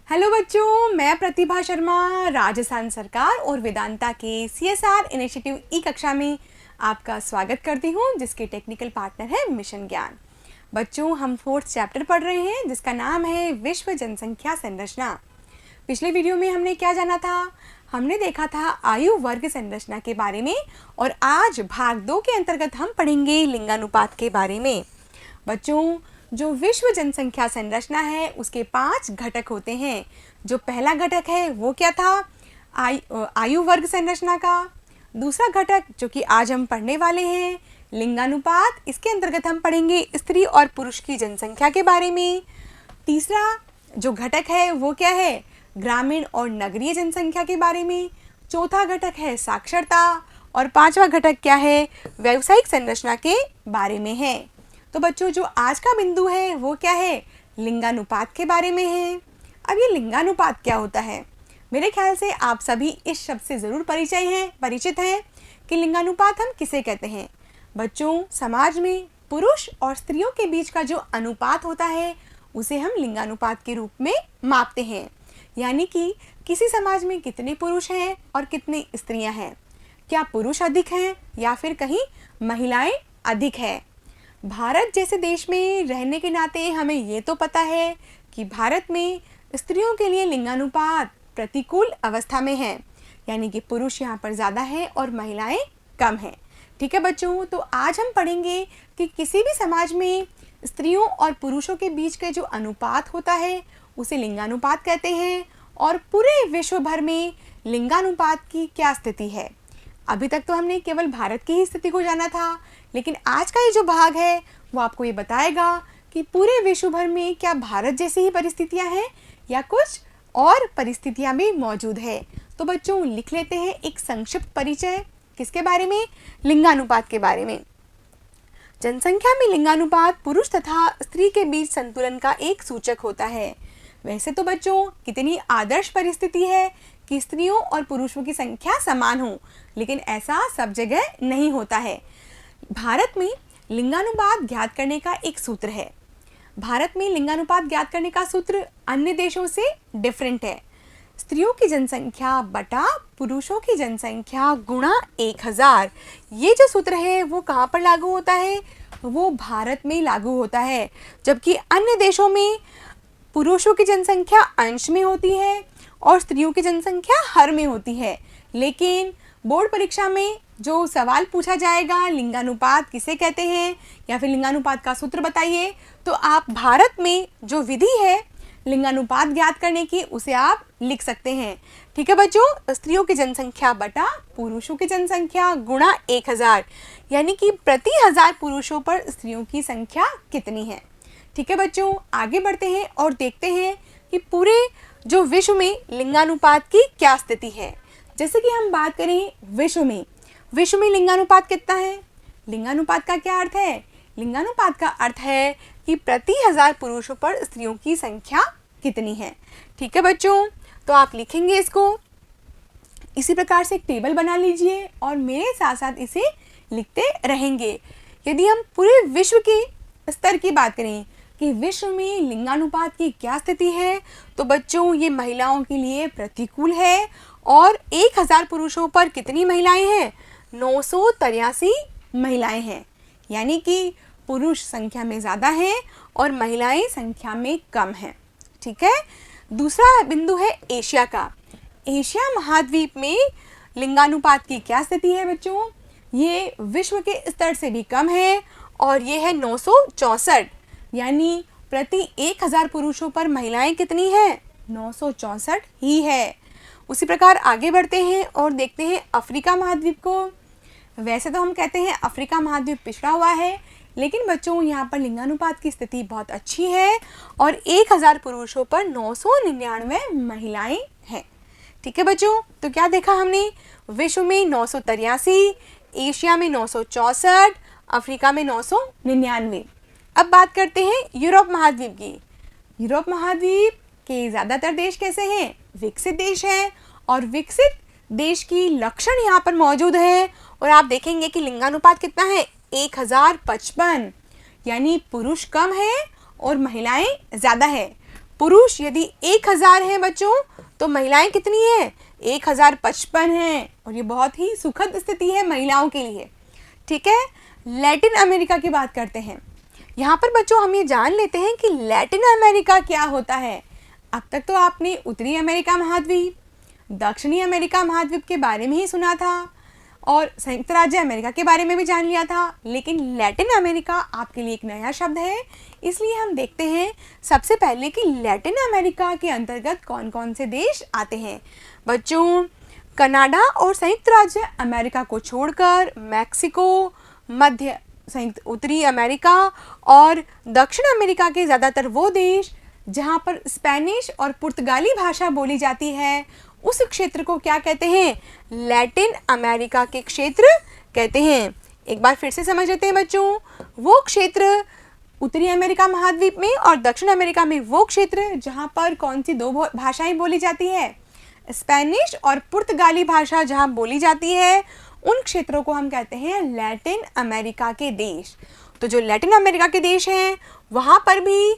Hello बच्चों, मैं प्रतिभा शर्मा राजस्थान सरकार और वेदांता के CSR इनिशिएटिव ई कक्षा में आपका स्वागत करती हूँ, जिसके टेक्निकल पार्टनर है मिशन ज्ञान। बच्चों, हम 4th चैप्टर पढ़ रहे हैं जिसका नाम है विश्व जनसंख्या संरचना। पिछले वीडियो में हमने क्या जाना था? हमने देखा था आयु वर्ग संरचना के बारे में, और आज भाग 2 के अंतर्गत हम पढ़ेंगे लिंगानुपात के बारे में। बच्चों, जो विश्व जनसंख्या संरचना है उसके 5 घटक होते हैं। जो पहला घटक है वो क्या था? आयु वर्ग संरचना का। दूसरा घटक जो कि आज हम पढ़ने वाले हैं लिंगानुपात, इसके अंतर्गत हम पढ़ेंगे स्त्री और पुरुष की जनसंख्या के बारे में। तीसरा जो घटक है वो क्या है? ग्रामीण और नगरीय जनसंख्या के बारे में। चौथा घटक है साक्षरता, और 5वां घटक क्या है? व्यावसायिक संरचना के बारे में है। तो बच्चों, जो आज का बिंदु है वो क्या है? लिंगानुपात के बारे में है। अब ये लिंगानुपात क्या होता है? मेरे ख्याल से आप सभी इस शब्द से ज़रूर परिचित हैं कि लिंगानुपात हम किसे कहते हैं। बच्चों, समाज में पुरुष और स्त्रियों के बीच का जो अनुपात होता है उसे हम लिंगानुपात के रूप में मापते हैं। यानी कि किसी समाज में कितने पुरुष हैं और कितनी स्त्रियां हैं। क्या पुरुष अधिक हैं या फिर कहीं महिलाएं अधिक हैं? भारत जैसे देश में रहने के नाते हमें ये तो पता है कि भारत में स्त्रियों के लिए लिंगानुपात प्रतिकूल अवस्था में है, यानी कि पुरुष यहाँ पर ज़्यादा है और महिलाएं कम हैं। ठीक है बच्चों, तो आज हम पढ़ेंगे कि किसी भी समाज में स्त्रियों और पुरुषों के बीच के जो अनुपात होता है उसे लिंगानुपात कहते हैं, और पूरे विश्व भर में लिंगानुपात की क्या स्थिति है। अभी तक तो हमने केवल भारत की ही स्थिति को जाना था, लेकिन आज का ये जो भाग है वो आपको ये बताएगा कि पूरे विश्व भर में क्या भारत जैसी ही परिस्थितियां हैं या कुछ और परिस्थितियां भी मौजूद है। तो बच्चों, लिख लेते हैं एक संक्षिप्त परिचय। किसके बारे में? लिंगानुपात के बारे में। जनसंख्या में लिंगानुपात पुरुष तथा स्त्री के बीच संतुलन का एक सूचक होता है। वैसे तो बच्चों, कितनी आदर्श परिस्थिति है कि स्त्रियों और पुरुषों की संख्या समान हो, लेकिन ऐसा सब जगह नहीं होता है। भारत में लिंगानुपात ज्ञात करने का एक सूत्र है। भारत में लिंगानुपात ज्ञात करने का सूत्र अन्य देशों से डिफरेंट है। स्त्रियों की जनसंख्या बटा पुरुषों की जनसंख्या गुणा 1000। ये जो सूत्र है वो कहाँ पर लागू होता है? वो भारत में लागू होता है, जबकि अन्य देशों में पुरुषों की जनसंख्या अंश में होती है और स्त्रियों की जनसंख्या हर में होती है। लेकिन बोर्ड परीक्षा में जो सवाल पूछा जाएगा लिंगानुपात किसे कहते हैं या फिर लिंगानुपात का सूत्र बताइए, तो आप भारत में जो विधि है लिंगानुपात ज्ञात करने की उसे आप लिख सकते हैं। ठीक है बच्चों, स्त्रियों की जनसंख्या बटा पुरुषों की जनसंख्या गुणा 1000, यानी कि प्रति 1000 पुरुषों पर स्त्रियों की संख्या कितनी है। ठीक है बच्चों, आगे बढ़ते हैं और देखते हैं कि पूरे जो विश्व में लिंगानुपात की क्या स्थिति है। जैसे कि हम बात करें विश्व में लिंगानुपात कितना है? लिंगानुपात का क्या अर्थ है? लिंगानुपात का अर्थ है कि प्रति 1000 पुरुषों पर स्त्रियों की संख्या कितनी है। ठीक है बच्चों, तो आप लिखेंगे इसको इसी प्रकार से, एक टेबल बना लीजिए और मेरे साथ साथ इसे लिखते रहेंगे। यदि हम पूरे विश्व के स्तर की बात करें कि विश्व में लिंगानुपात की क्या स्थिति है, तो बच्चों ये महिलाओं के लिए प्रतिकूल है, और 1000 पुरुषों पर कितनी महिलाएं हैं? 983 महिलाएं हैं, यानी कि पुरुष संख्या में ज़्यादा हैं और महिलाएं संख्या में कम हैं। ठीक है। दूसरा बिंदु है एशिया का। एशिया महाद्वीप में लिंगानुपात की क्या स्थिति है बच्चों? ये विश्व के स्तर से भी कम है और ये है 964, यानी प्रति 1000 पुरुषों पर महिलाएं कितनी हैं? 964 ही है। उसी प्रकार आगे बढ़ते हैं और देखते हैं अफ्रीका महाद्वीप को। वैसे तो हम कहते हैं अफ्रीका महाद्वीप पिछड़ा हुआ है, लेकिन बच्चों यहाँ पर लिंगानुपात की स्थिति बहुत अच्छी है और 1000 पुरुषों पर 999 महिलाएं हैं। ठीक है बच्चों, तो क्या देखा हमने? विश्व में 983, एशिया में 964, अफ्रीका में 999। अब बात करते हैं यूरोप महाद्वीप की। यूरोप महाद्वीप के ज़्यादातर देश कैसे हैं? विकसित देश हैं, और विकसित देश की लक्षण यहाँ पर मौजूद है। और आप देखेंगे कि लिंगानुपात कितना है? 1055, यानी पुरुष कम है और महिलाएं ज़्यादा है। पुरुष यदि 1000 हैं बच्चों, तो महिलाएं कितनी हैं? 1055 हैं। और ये बहुत ही सुखद स्थिति है महिलाओं के लिए। ठीक है, लैटिन अमेरिका की बात करते हैं। यहाँ पर बच्चों हम ये जान लेते हैं कि लैटिन अमेरिका क्या होता है। अब तक तो आपने उत्तरी अमेरिका महाद्वीप, दक्षिणी अमेरिका महाद्वीप के बारे में ही सुना था और संयुक्त राज्य अमेरिका के बारे में भी जान लिया था, लेकिन लैटिन अमेरिका आपके लिए एक नया शब्द है। इसलिए हम देखते हैं सबसे पहले कि लैटिन अमेरिका के अंतर्गत कौन कौन से देश आते हैं। बच्चों, कनाडा और संयुक्त राज्य अमेरिका को छोड़कर मैक्सिको, मध्य संयुक्त उत्तरी अमेरिका और दक्षिण अमेरिका के ज़्यादातर वो देश जहाँ पर स्पेनिश और पुर्तगाली भाषा बोली जाती है, उस क्षेत्र को क्या कहते हैं? लैटिन अमेरिका के क्षेत्र कहते हैं। एक बार फिर से समझ लेते हैं बच्चों, वो क्षेत्र उत्तरी अमेरिका महाद्वीप में और दक्षिण अमेरिका में वो क्षेत्र जहाँ पर कौन सी दो भाषाएं बोली जाती है? स्पेनिश और पुर्तगाली भाषा जहाँ बोली जाती है, उन क्षेत्रों को हम कहते हैं लैटिन अमेरिका के देश। तो जो लैटिन अमेरिका के देश हैं, वहाँ पर भी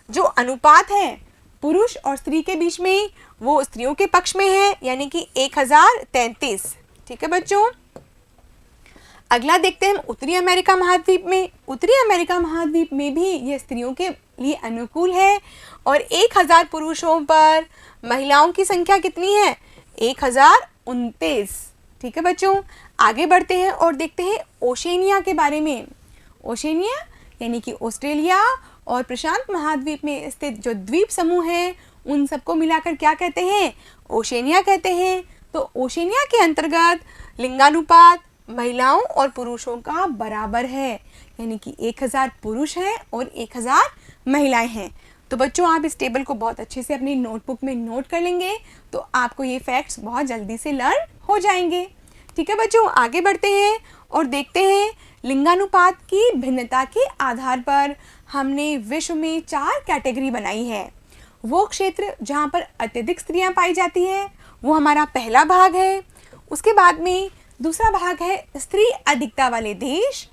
जो अनुपात है पुरुष और स्त्री के बीच में, वो स्त्रियों के पक्ष में है, यानी कि 1033। ठीक है बच्चों, अगला देखते हैं हम उत्तरी अमेरिका महाद्वीप में। उत्तरी अमेरिका महाद्वीप में भी ये स्त्रियों के लिए अनुकूल है और 1000 पुरुषों पर महिलाओं की संख्या कितनी है? 1029। ठीक है बच्चों, आगे बढ़ते हैं और देखते हैं ओशेनिया के बारे में। ओशेनिया यानी कि ऑस्ट्रेलिया और प्रशांत महाद्वीप में स्थित जो द्वीप समूह हैं, उन सबको मिलाकर क्या कहते हैं? ओशेनिया कहते हैं। तो ओशेनिया के अंतर्गत लिंगानुपात महिलाओं और पुरुषों का बराबर है, यानी कि 1000 पुरुष हैं और 1000 महिलाएं हैं। तो बच्चों, आप इस टेबल को बहुत अच्छे से अपनी नोटबुक में नोट कर लेंगे तो आपको ये फैक्ट्स बहुत जल्दी से लर्न हो जाएंगे। ठीक है बच्चों, आगे बढ़ते हैं और देखते हैं लिंगानुपात की भिन्नता के आधार पर हमने विश्व में 4 कैटेगरी बनाई है। वो क्षेत्र जहाँ पर अत्यधिक स्त्रियाँ पाई जाती हैं, वो हमारा पहला भाग है। उसके बाद में दूसरा भाग है स्त्री अधिकता वाले देश।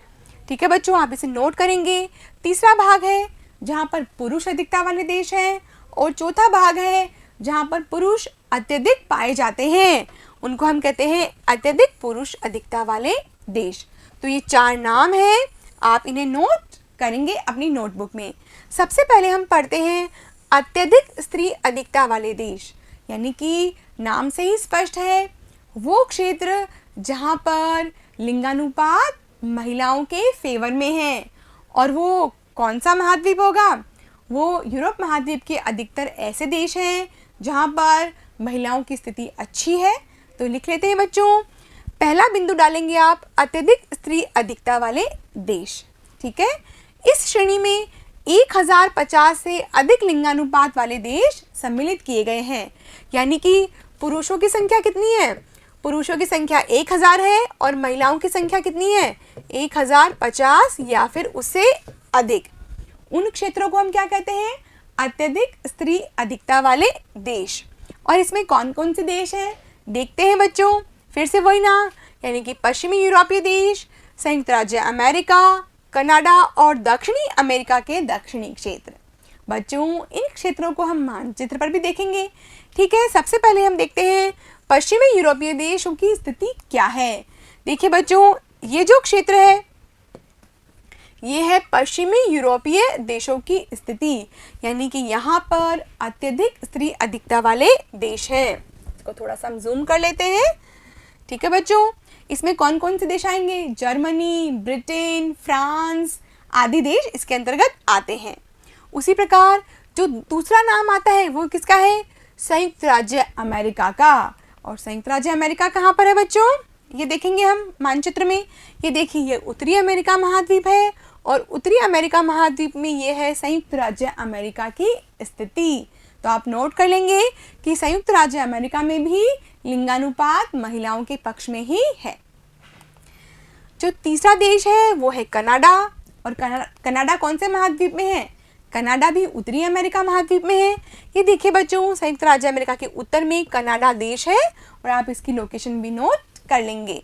ठीक है बच्चों, आप इसे नोट करेंगे। तीसरा भाग है जहाँ पर पुरुष अधिकता वाले देश हैं और चौथा भाग है जहाँ पर पुरुष अत्यधिक पाए जाते हैं, उनको हम कहते हैं अत्यधिक पुरुष अधिकता वाले देश। तो ये 4 नाम हैं, आप इन्हें नोट करेंगे अपनी नोटबुक में। सबसे पहले हम पढ़ते हैं अत्यधिक स्त्री अधिकता वाले देश, यानी कि नाम से ही स्पष्ट है वो क्षेत्र जहाँ पर लिंगानुपात महिलाओं के फेवर में है। और वो कौन सा महाद्वीप होगा? वो यूरोप महाद्वीप के अधिकतर ऐसे देश हैं जहाँ पर महिलाओं की स्थिति अच्छी है। तो लिख लेते हैं बच्चों, पहला बिंदु डालेंगे आप अत्यधिक स्त्री अधिकता वाले देश। ठीक है, इस श्रेणी में 1050 से अधिक लिंगानुपात वाले देश सम्मिलित किए गए हैं, यानी कि पुरुषों की संख्या कितनी है? पुरुषों की संख्या 1000 है और महिलाओं की संख्या कितनी है? 1050 या फिर उससे अधिक। उन क्षेत्रों को हम क्या कहते हैं? अत्यधिक स्त्री अधिकता वाले देश। और इसमें कौन कौन से देश हैं देखते हैं बच्चों। फिर से वही ना, यानी कि पश्चिमी यूरोपीय देश, संयुक्त राज्य अमेरिका, कनाडा और दक्षिणी अमेरिका के दक्षिणी क्षेत्र। बच्चों, इन क्षेत्रों को हम मानचित्र पर भी देखेंगे। ठीक है, सबसे पहले हम देखते हैं पश्चिमी यूरोपीय देशों की स्थिति क्या है। देखिए बच्चों, ये जो क्षेत्र है ये है पश्चिमी यूरोपीय देशों की स्थिति, यानी कि यहाँ पर अत्यधिक स्त्री अधिकता वाले देश हैं। इसको थोड़ा सा हम जूम कर लेते हैं। ठीक है बच्चों, इसमें कौन कौन से देश आएंगे? जर्मनी, ब्रिटेन, फ्रांस आदि देश इसके अंतर्गत आते हैं। उसी प्रकार जो दूसरा नाम आता है वो किसका है? संयुक्त राज्य अमेरिका का। और संयुक्त राज्य अमेरिका कहाँ पर है बच्चों? ये देखेंगे हम मानचित्र में। ये देखिए, ये उत्तरी अमेरिका महाद्वीप है और उत्तरी अमेरिका महाद्वीप में ये है संयुक्त राज्य अमेरिका की स्थिति। तो आप नोट कर लेंगे कि संयुक्त राज्य अमेरिका में भी लिंगानुपात महिलाओं के पक्ष में ही है। जो तीसरा देश है वो है कनाडा। और कनाडा कौन से महाद्वीप में है? कनाडा भी उत्तरी अमेरिका महाद्वीप में है। ये देखिए बच्चों, संयुक्त राज्य अमेरिका के उत्तर में कनाडा देश है और आप इसकी लोकेशन भी नोट कर लेंगे।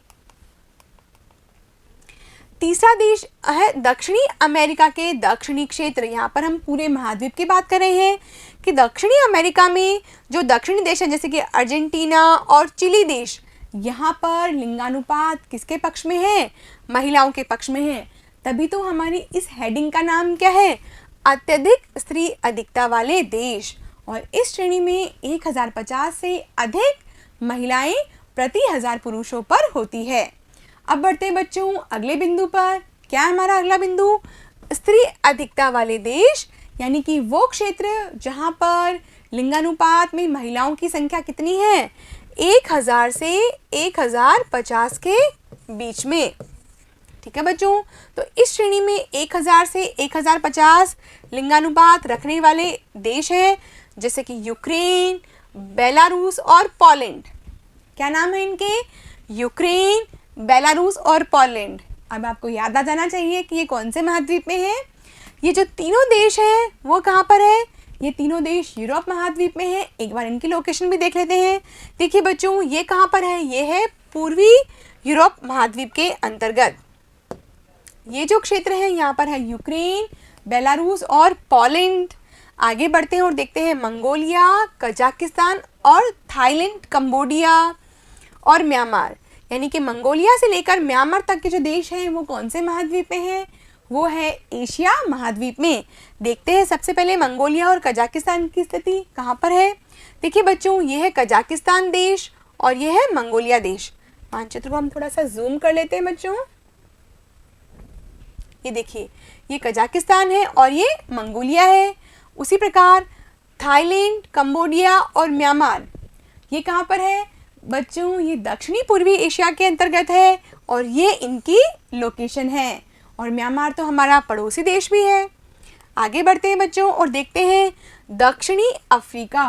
तीसरा देश है दक्षिणी अमेरिका के दक्षिणी क्षेत्र। यहाँ पर हम पूरे महाद्वीप की बात कर रहे हैं कि दक्षिणी अमेरिका में जो दक्षिणी देश हैं जैसे कि अर्जेंटीना और चिली देश, यहाँ पर लिंगानुपात किसके पक्ष में है? महिलाओं के पक्ष में है। तभी तो हमारी इस हेडिंग का नाम क्या है? अत्यधिक स्त्री अधिकता वाले देश। और इस श्रेणी में 1050 से अधिक महिलाएं प्रति 1000 पुरुषों पर होती है। अब बढ़ते हैं बच्चों अगले बिंदु पर। क्या है हमारा अगला बिंदु? स्त्री अधिकता वाले देश, यानी कि वो क्षेत्र जहाँ पर लिंगानुपात में महिलाओं की संख्या कितनी है? 1000 से 1050 के बीच में। ठीक है बच्चों, तो इस श्रेणी में 1000 से 1050 लिंगानुपात रखने वाले देश हैं जैसे कि यूक्रेन, बेलारूस और पोलैंड। क्या नाम है इनके? यूक्रेन, बेलारूस और पोलैंड। अब आपको याद आ जाना चाहिए कि ये कौन से महाद्वीप में है। ये जो तीनों देश हैं वो कहाँ पर है? ये तीनों देश यूरोप महाद्वीप में है। एक बार इनकी लोकेशन भी देख लेते हैं। देखिए बच्चों ये कहाँ पर है? ये है पूर्वी यूरोप महाद्वीप के अंतर्गत। ये जो क्षेत्र है यहाँ पर है यूक्रेन, बेलारूस और पोलैंड। आगे बढ़ते हैं और देखते हैं मंगोलिया, कजाकिस्तान और थाईलैंड, कंबोडिया और म्यांमार। यानी कि मंगोलिया से लेकर म्यांमार तक के जो देश हैं वो कौन से महाद्वीप में हैं? वो है एशिया महाद्वीप में। देखते हैं सबसे पहले मंगोलिया और कजाकिस्तान की स्थिति कहाँ पर है। देखिए बच्चों ये है कजाकिस्तान देश और ये है मंगोलिया देश। मानचित्र को हम थोड़ा सा जूम कर लेते हैं बच्चों। ये देखिए ये कजाकिस्तान है और ये मंगोलिया है। उसी प्रकार थाईलैंड, कंबोडिया और म्यांमार ये कहाँ पर है बच्चों? ये दक्षिणी पूर्वी एशिया के अंतर्गत है और ये इनकी लोकेशन है। और म्यांमार तो हमारा पड़ोसी देश भी है। आगे बढ़ते हैं बच्चों और देखते हैं दक्षिणी अफ्रीका।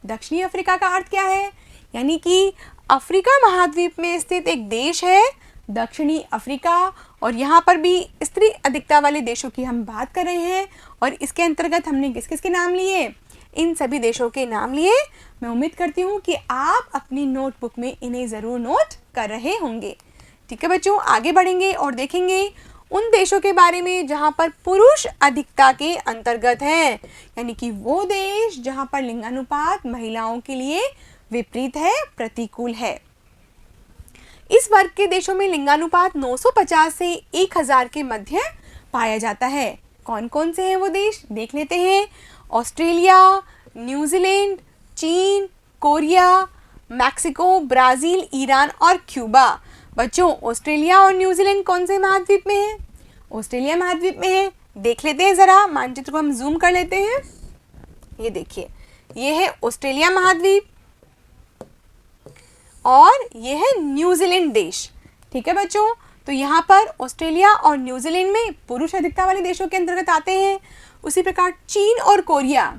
दक्षिणी अफ्रीका का अर्थ क्या है? यानी कि अफ्रीका महाद्वीप में स्थित एक देश है दक्षिणी अफ्रीका। और यहाँ पर भी स्त्री अधिकता वाले देशों की हम बात कर रहे हैं और इसके अंतर्गत हमने किस किस के नाम लिए? इन सभी देशों के नाम लिए। मैं उम्मीद करती हूँ कि आप अपनी नोटबुक में इन्हें ज़रूर नोट कर रहे होंगे। ठीक है बच्चों, आगे बढ़ेंगे और देखेंगे उन देशों के बारे में जहाँ पर पुरुष अधिकता के अंतर्गत हैं, यानी कि वो देश जहाँ पर लिंगानुपात महिलाओं के लिए विपरीत है, प्रतिकूल है। इस वर्ग के देशों में लिंगानुपात 950 से 1000 के मध्य पाया जाता है। कौन कौन से हैं वो देश देख लेते हैं। ऑस्ट्रेलिया, न्यूजीलैंड, चीन, कोरिया, मैक्सिको, ब्राज़ील, ईरान और क्यूबा। बच्चों ऑस्ट्रेलिया और न्यूजीलैंड कौन से महाद्वीप में है? ऑस्ट्रेलिया महाद्वीप में है। देख लेते हैं ज़रा, मानचित्र को हम जूम कर लेते हैं। ये देखिए ये है ऑस्ट्रेलिया महाद्वीप और ये है न्यूजीलैंड देश। ठीक है बच्चों, तो यहाँ पर ऑस्ट्रेलिया और न्यूजीलैंड में पुरुष अधिकता वाले देशों के अंतर्गत आते हैं। उसी प्रकार चीन और कोरिया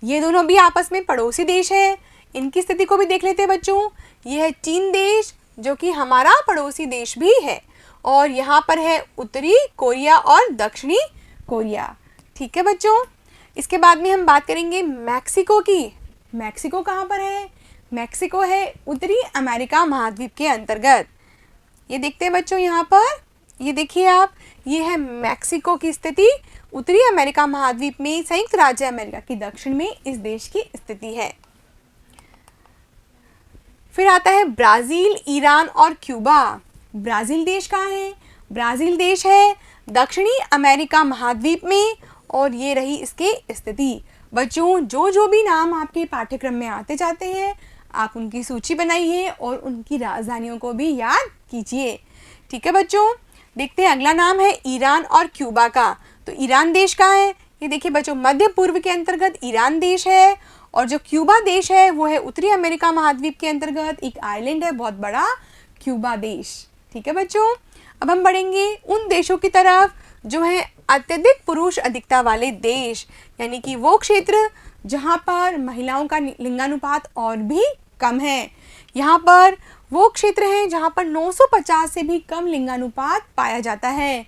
ये दोनों भी आपस में पड़ोसी देश हैं। इनकी स्थिति को भी देख लेते हैं बच्चों। ये है चीन देश जो कि हमारा पड़ोसी देश भी है और यहाँ पर है उत्तरी कोरिया और दक्षिणी कोरिया। ठीक है बच्चों, इसके बाद में हम बात करेंगे मैक्सिको की। मैक्सिको कहाँ पर है? मैक्सिको है उत्तरी अमेरिका महाद्वीप के अंतर्गत। ये देखते हैं बच्चों यहाँ पर, ये देखिए आप, ये है मैक्सिको की स्थिति। उत्तरी अमेरिका महाद्वीप में संयुक्त राज्य अमेरिका के दक्षिण में इस देश की स्थिति है। फिर आता है ब्राज़ील, ईरान और क्यूबा। ब्राज़ील देश कहाँ है? ब्राज़ील देश है दक्षिणी अमेरिका महाद्वीप में और ये रही इसकी स्थिति। बच्चों जो भी नाम आपके पाठ्यक्रम में आते जाते हैं आप उनकी सूची बनाइए और उनकी राजधानियों को भी याद कीजिए। ठीक है बच्चों, देखते हैं अगला नाम है ईरान और क्यूबा का। तो ईरान देश कहाँ है? ये देखिए बच्चों मध्य पूर्व के अंतर्गत ईरान देश है और जो क्यूबा देश है वो है उत्तरी अमेरिका महाद्वीप के अंतर्गत एक आइलैंड है बहुत बड़ा, क्यूबा देश। ठीक है बच्चों, अब हम बढ़ेंगे उन देशों की तरफ जो है अत्यधिक पुरुष अधिकता वाले देश, यानी कि वो क्षेत्र जहाँ पर महिलाओं का लिंगानुपात और भी कम है। यहाँ पर वो क्षेत्र हैं जहाँ पर 950 से भी कम लिंगानुपात पाया जाता है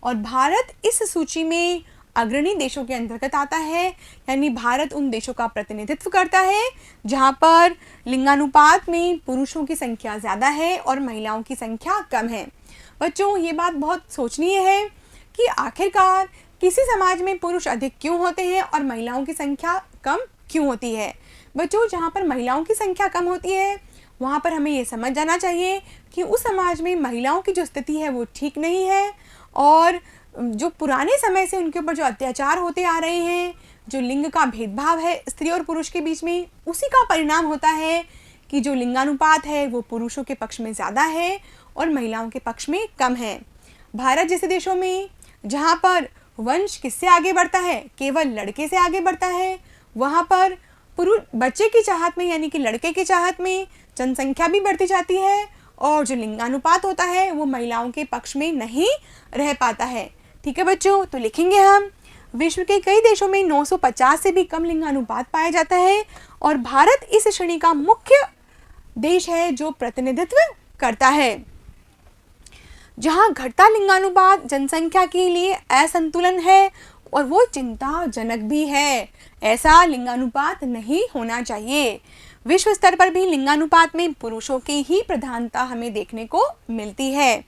और भारत इस सूची में अग्रणी देशों के अंतर्गत आता है, यानी भारत उन देशों का प्रतिनिधित्व करता है जहाँ पर लिंगानुपात में पुरुषों की संख्या ज़्यादा है और महिलाओं की संख्या कम है। बच्चों, ये बात बहुत सोचनीय है कि आखिरकार किसी समाज में पुरुष अधिक क्यों होते हैं और महिलाओं की संख्या कम क्यों होती है। बच्चों, जहाँ पर महिलाओं की संख्या कम होती है वहाँ पर हमें ये समझ जाना चाहिए कि उस समाज में महिलाओं की जो स्थिति है वो ठीक नहीं है, और जो पुराने समय से उनके ऊपर जो अत्याचार होते आ रहे हैं, जो लिंग का भेदभाव है स्त्री और पुरुष के बीच में, उसी का परिणाम होता है कि जो लिंगानुपात है वो पुरुषों के पक्ष में ज़्यादा है और महिलाओं के पक्ष में कम है। भारत जैसे देशों में जहाँ पर वंश किससे आगे बढ़ता है, केवल लड़के से आगे बढ़ता है, वहाँ पर पुरुष बच्चे की चाहत में यानी कि लड़के की चाहत में जनसंख्या भी बढ़ती जाती है और जो लिंगानुपात होता है वो महिलाओं के पक्ष में नहीं रह पाता है। ठीक है बच्चों, तो लिखेंगे हम विश्व के कई देशों में 950 से भी कम लिंगानुपात पाया जाता है और भारत इस श्रेणी का मुख्य देश है जो प्रतिनिधित्व करता है। जहां घटता लिंगानुपात जनसंख्या के लिए असंतुलन है और वो चिंताजनक भी है। ऐसा लिंगानुपात नहीं होना चाहिए। विश्व स्तर पर भी लिंगानुपात में पुरुषों की ही प्रधानता हमें देखने को मिलती है,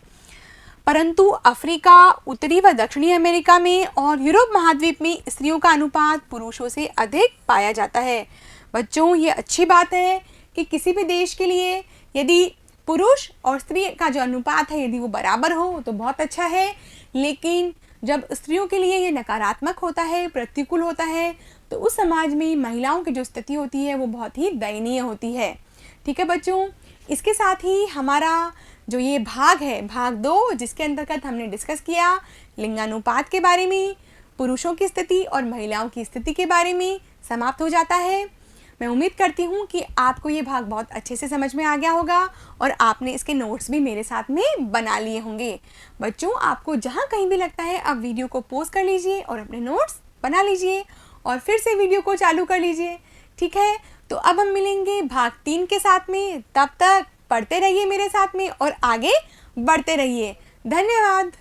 परंतु अफ्रीका, उत्तरी व दक्षिणी अमेरिका में और यूरोप महाद्वीप में स्त्रियों का अनुपात पुरुषों से अधिक पाया जाता है। बच्चों, ये अच्छी बात है कि किसी भी देश के लिए यदि पुरुष और स्त्री का जो अनुपात है यदि वो बराबर हो तो बहुत अच्छा है, लेकिन जब स्त्रियों के लिए ये नकारात्मक होता है, प्रतिकूल होता है, तो उस समाज में महिलाओं की जो स्थिति होती है वो बहुत ही दयनीय होती है। ठीक है बच्चों, इसके साथ ही हमारा जो ये भाग है, भाग 2, जिसके अंतर्गत हमने डिस्कस किया लिंगानुपात के बारे में, पुरुषों की स्थिति और महिलाओं की स्थिति के बारे में, समाप्त हो जाता है। मैं उम्मीद करती हूँ कि आपको ये भाग बहुत अच्छे से समझ में आ गया होगा और आपने इसके नोट्स भी मेरे साथ में बना लिए होंगे। बच्चों, आपको जहाँ कहीं भी लगता है आप वीडियो को पॉज कर लीजिए और अपने नोट्स बना लीजिए और फिर से वीडियो को चालू कर लीजिए। ठीक है, तो अब हम मिलेंगे भाग 3 के साथ में। तब तक पढ़ते रहिए मेरे साथ में और आगे बढ़ते रहिए। धन्यवाद।